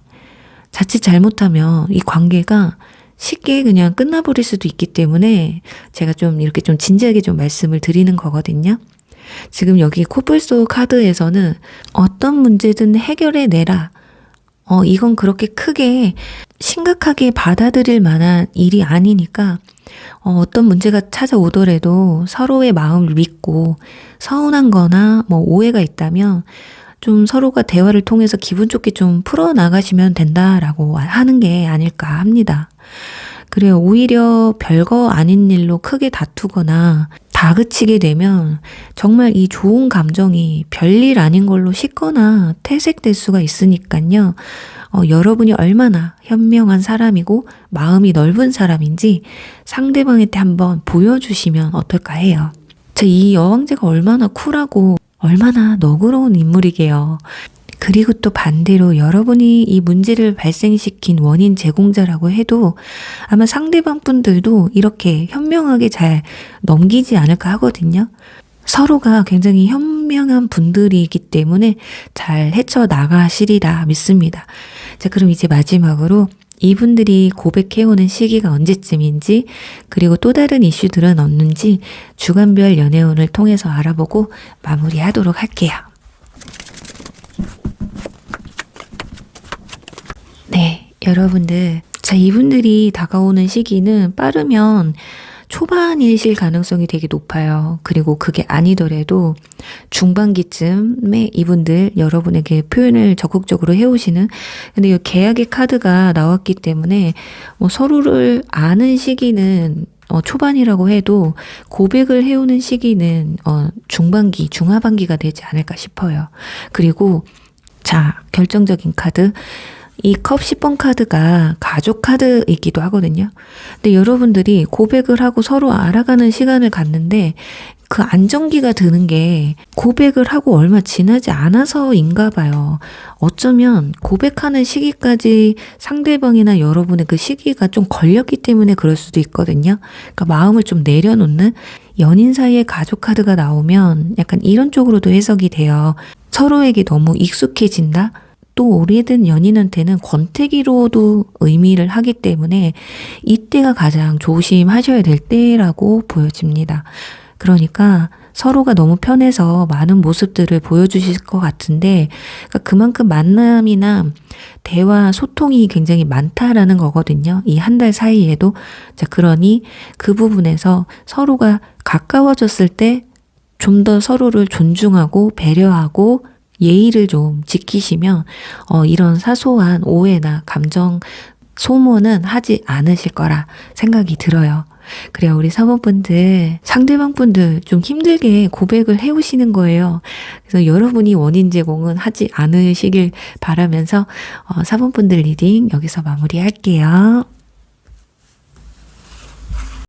자칫 잘못하면 이 관계가 쉽게 그냥 끝나버릴 수도 있기 때문에 제가 좀 이렇게 좀 진지하게 좀 말씀을 드리는 거거든요. 지금 여기 코뿔소 카드에서는 어떤 문제든 해결해 내라. 이건 그렇게 크게 심각하게 받아들일 만한 일이 아니니까 어떤 문제가 찾아오더라도 서로의 마음을 믿고, 서운한 거나 뭐 오해가 있다면 좀 서로가 대화를 통해서 기분 좋게 좀 풀어나가시면 된다라고 하는 게 아닐까 합니다. 그래요. 오히려 별거 아닌 일로 크게 다투거나 다그치게 되면 정말 이 좋은 감정이 별일 아닌 걸로 식거나 퇴색될 수가 있으니까요. 여러분이 얼마나 현명한 사람이고 마음이 넓은 사람인지 상대방한테 한번 보여주시면 어떨까 해요. 이 여왕제가 얼마나 쿨하고 얼마나 너그러운 인물이게요. 그리고 또 반대로 여러분이 이 문제를 발생시킨 원인 제공자라고 해도 아마 상대방 분들도 이렇게 현명하게 잘 넘기지 않을까 하거든요. 서로가 굉장히 현명한 분들이기 때문에 잘 헤쳐나가시리라 믿습니다. 자, 그럼 이제 마지막으로 이분들이 고백해오는 시기가 언제쯤인지, 그리고 또 다른 이슈들은 없는지 주간별 연애운을 통해서 알아보고 마무리하도록 할게요. 네, 여러분들. 이분들이 다가오는 시기는 빠르면 초반이실 가능성이 되게 높아요. 그리고 그게 아니더라도 중반기쯤에 이분들 여러분에게 표현을 적극적으로 해오시는, 근데 이 계약의 카드가 나왔기 때문에 뭐 서로를 아는 시기는 초반이라고 해도 고백을 해오는 시기는 중반기, 중하반기가 되지 않을까 싶어요. 그리고 결정적인 카드. 이 컵 10번 카드가 가족 카드이기도 하거든요. 근데 여러분들이 고백을 하고 서로 알아가는 시간을 갖는데 그 안정기가 드는 게 고백을 하고 얼마 지나지 않아서인가 봐요. 어쩌면 고백하는 시기까지 상대방이나 여러분의 그 시기가 좀 걸렸기 때문에 그럴 수도 있거든요. 그러니까 마음을 좀 내려놓는, 연인 사이에 가족 카드가 나오면 약간 이런 쪽으로도 해석이 돼요. 서로에게 너무 익숙해진다? 또 오래된 연인한테는 권태기로도 의미를 하기 때문에 이때가 가장 조심하셔야 될 때라고 보여집니다. 그러니까 서로가 너무 편해서 많은 모습들을 보여주실 것 같은데, 그러니까 그만큼 만남이나 대화, 소통이 굉장히 많다라는 거거든요. 이 한 달 사이에도. 그러니 그 부분에서 서로가 가까워졌을 때 좀 더 서로를 존중하고 배려하고 예의를 좀 지키시면 이런 사소한 오해나 감정 소모는 하지 않으실 거라 생각이 들어요. 그래요. 우리 사모분들, 상대방 분들 좀 힘들게 고백을 해오시는 거예요. 그래서 여러분이 원인 제공은 하지 않으시길 바라면서 사모분들 리딩 여기서 마무리할게요.